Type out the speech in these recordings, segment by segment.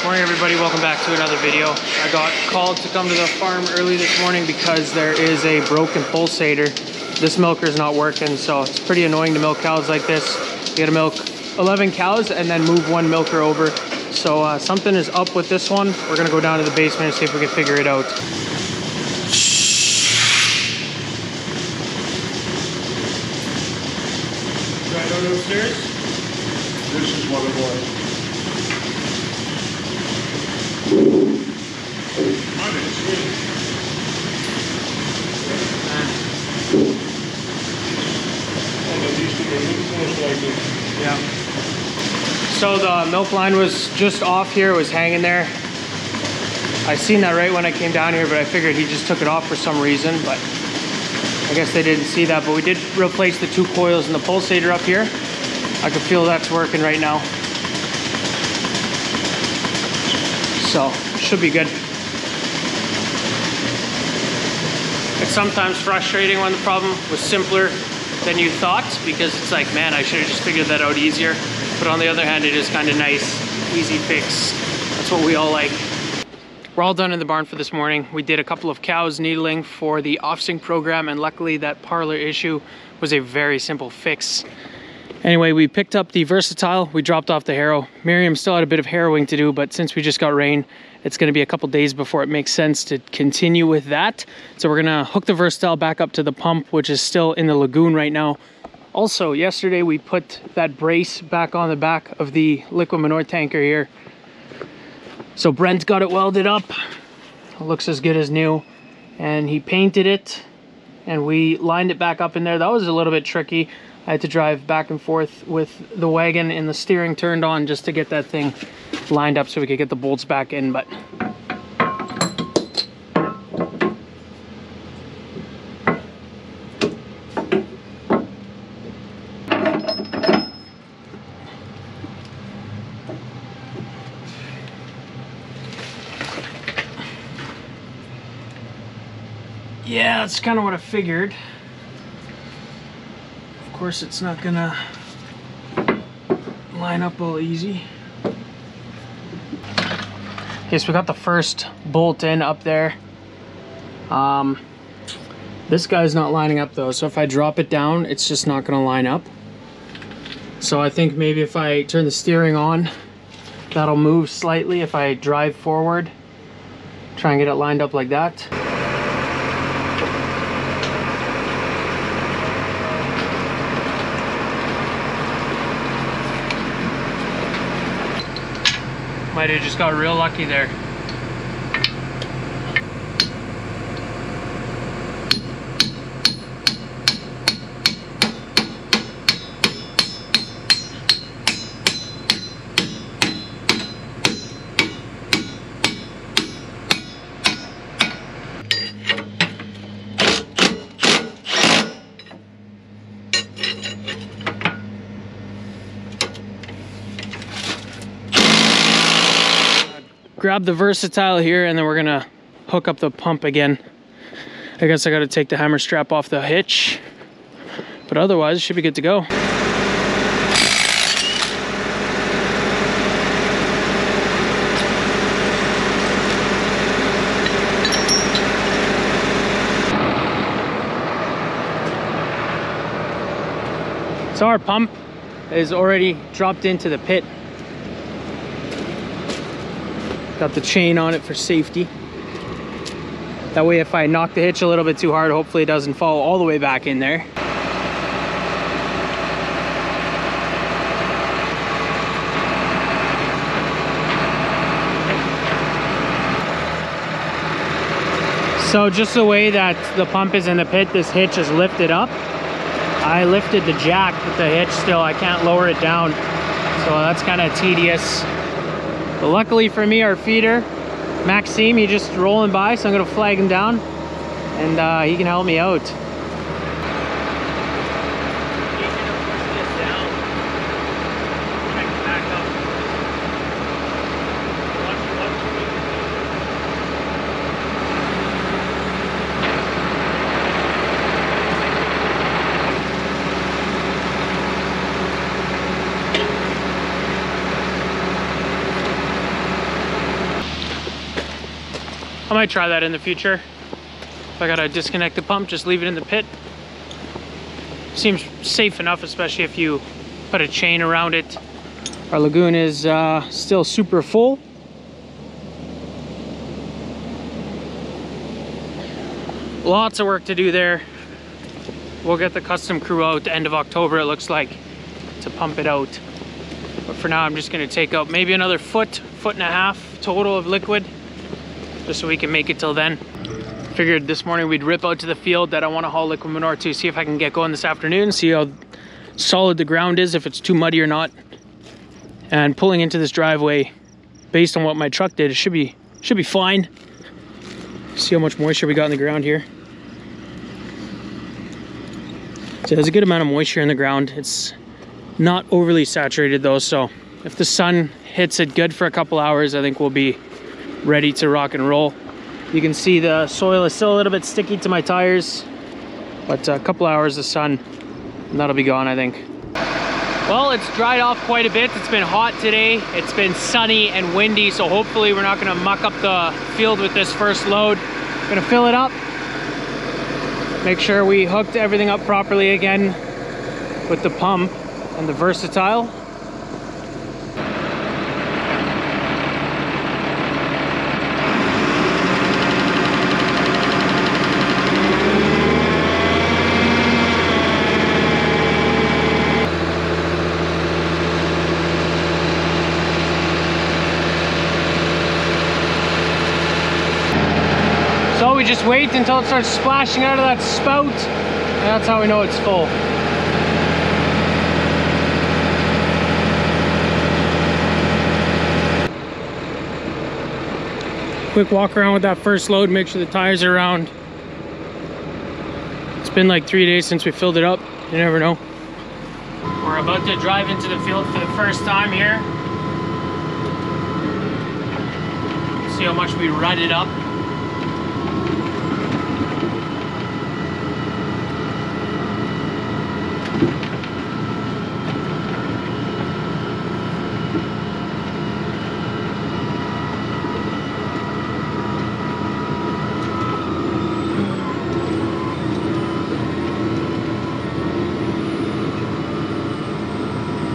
Morning everybody, welcome back to another video. I got called to come to the farm early this morning because there is a broken pulsator. This milker is not working, so it's pretty annoying to milk cows like this. You gotta milk 11 cows and then move one milker over. So something is up with this one. We're gonna go down to the basement and see if we can figure it out. Right on upstairs? This is what it was. Yeah. So the milk line was just off here, it was hanging there. I seen that right when I came down here, but I figured he just took it off for some reason, but I guess they didn't see that. But we did replace the 2 coils in the pulsator up here. I can feel that's working right now. So, should be good. It's sometimes frustrating when the problem was simpler than you thought, because it's like, man, I should have just figured that out easier. But on the other hand, it is kind of nice, easy fix. That's what we all like. We're all done in the barn for this morning. We did a couple of cows needling for the off-sync program, and luckily that parlor issue was a very simple fix. Anyway, we picked up the Versatile, we dropped off the harrow. Miriam still had a bit of harrowing to do, but since we just got rain, it's gonna be a couple days before it makes sense to continue with that. So we're gonna hook the Versatile back up to the pump, which is still in the lagoon right now. Also, yesterday we put that brace back on the back of the liquid manure tanker here. So Brent got it welded up. It looks as good as new. And he painted it, and we lined it back up in there. That was a little bit tricky. I had to drive back and forth with the wagon and the steering turned on just to get that thing lined up so we could get the bolts back in, but yeah, that's kind of what I figured. Of course, it's not gonna line up all easy. Okay, so we got the first bolt in up there. This guy's not lining up though, so if I drop it down, it's just not gonna line up. So I think maybe if I turn the steering on, that'll move slightly if I drive forward. Try and get it lined up like that. Might have just got real lucky there. Grab the Versatile here, and then we're gonna hook up the pump again. I guess I gotta take the hammer strap off the hitch, but otherwise it should be good to go. So our pump is already dropped into the pit. Got the chain on it for safety. That way if I knock the hitch a little bit too hard, hopefully it doesn't fall all the way back in there. So just the way that the pump is in the pit, this hitch is lifted up. I lifted the jack with the hitch still, I can't lower it down. So that's kind of tedious. But luckily for me, our feeder, Maxime, he's just rolling by, so I'm gonna flag him down and he can help me out. I might try that in the future. If I gotta disconnect the pump, just leave it in the pit. Seems safe enough, especially if you put a chain around it. Our lagoon is still super full. Lots of work to do there. We'll get the custom crew out the end of October, it looks like, to pump it out. But for now, I'm just gonna take out maybe another foot and a half total of liquid, just so we can make it till then. Figured this morning we'd rip out to the field that I want to haul liquid manure to, see if I can get going this afternoon, see how solid the ground is, if it's too muddy or not. And pulling into this driveway, based on what my truck did, it should be fine. See how much moisture we got in the ground here. So there's a good amount of moisture in the ground. It's not overly saturated though, so if the sun hits it good for a couple hours, I think we'll be ready to rock and roll. You can see the soil is still a little bit sticky to my tires, but a couple hours of sun and that'll be gone, I think. Well, it's dried off quite a bit. It's been hot today. It's been sunny and windy, so hopefully we're not gonna muck up the field with this first load. Gonna fill it up, make sure we hooked everything up properly again with the pump and the Versatile. So we just wait until it starts splashing out of that spout, and that's how we know it's full. Quick walk around with that first load, make sure the tires are around. It's been like 3 days since we filled it up, you never know. We're about to drive into the field for the first time here. See how much we rutted up.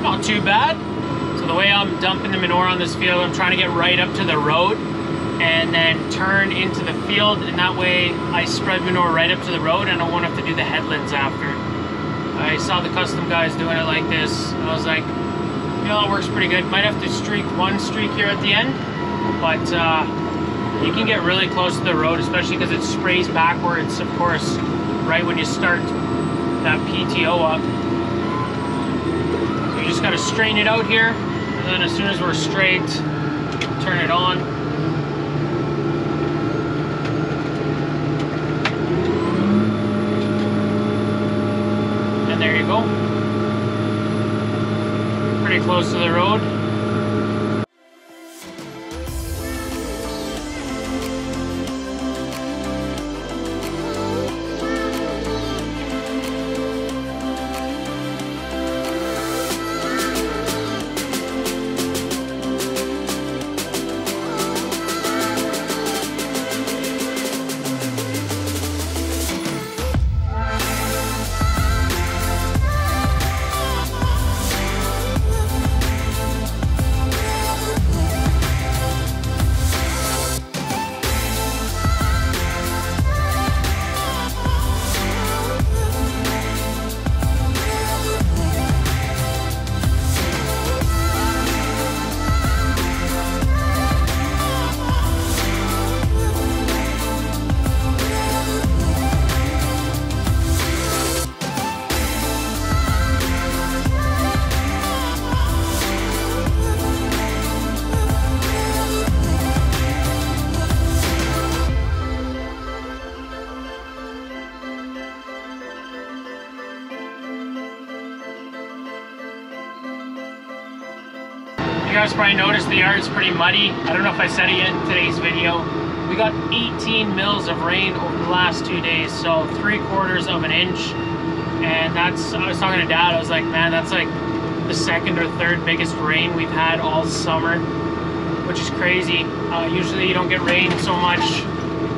Not too bad. So the way I'm dumping the manure on this field, I'm trying to get right up to the road and then turn into the field, and that way I spread manure right up to the road and I won't have to do the headlands after. I saw the custom guys doing it like this. I was like, you know, that works pretty good. Might have to streak one streak here at the end, but you can get really close to the road, especially because it sprays backwards, of course, right when you start that PTO up. You just got to straighten it out here, and then as soon as we're straight, turn it on. And there you go. Pretty close to the road. You guys probably noticed the yard is pretty muddy. I don't know if I said it yet in today's video. We got 18 mils of rain over the last 2 days, so 3/4 of an inch. And that's, I was talking to Dad, I was like, man, that's like the second or third biggest rain we've had all summer, which is crazy. Usually you don't get rain so much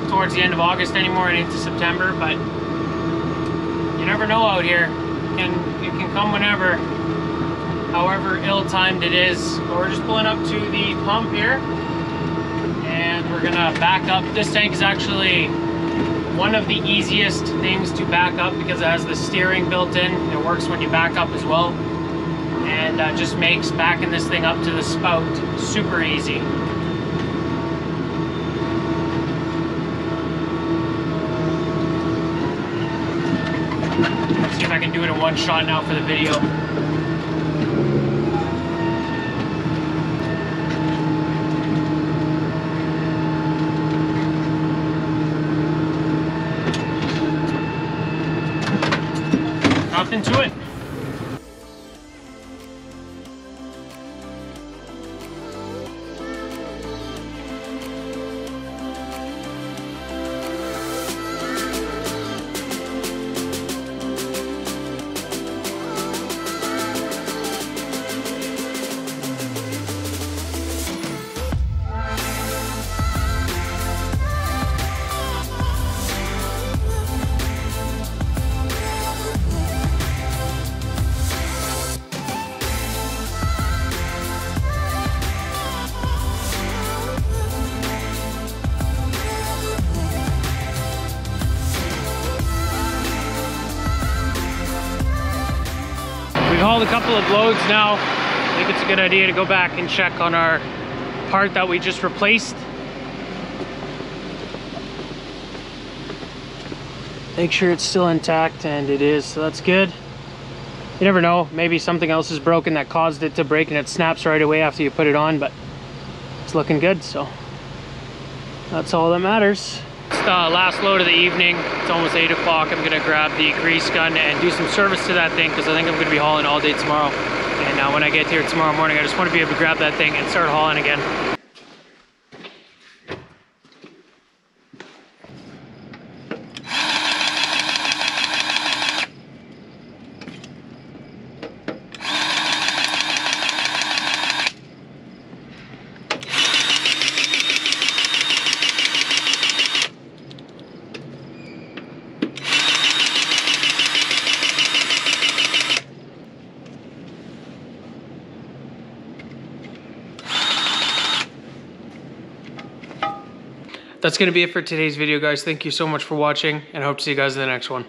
towards the end of August anymore and into September, but you never know out here. It can come whenever, however ill-timed it is. But we're just pulling up to the pump here, and we're gonna back up. This tank is actually one of the easiest things to back up because it has the steering built in. It works when you back up as well, and just makes backing this thing up to the spout super easy. Let's see if I can do it in one shot now for the video. Nothing to it. We've hauled a couple of loads now. I think it's a good idea to go back and check on our part that we just replaced. Make sure it's still intact, and it is, so that's good. You never know, maybe something else is broken that caused it to break and it snaps right away after you put it on, but it's looking good, so that's all that matters. It's the last load of the evening. It's almost 8 o'clock. I'm gonna grab the grease gun and do some service to that thing because I think I'm gonna be hauling all day tomorrow. And when I get here tomorrow morning, I just want to be able to grab that thing and start hauling again. That's going to be it for today's video, guys. Thank you so much for watching, and I hope to see you guys in the next one.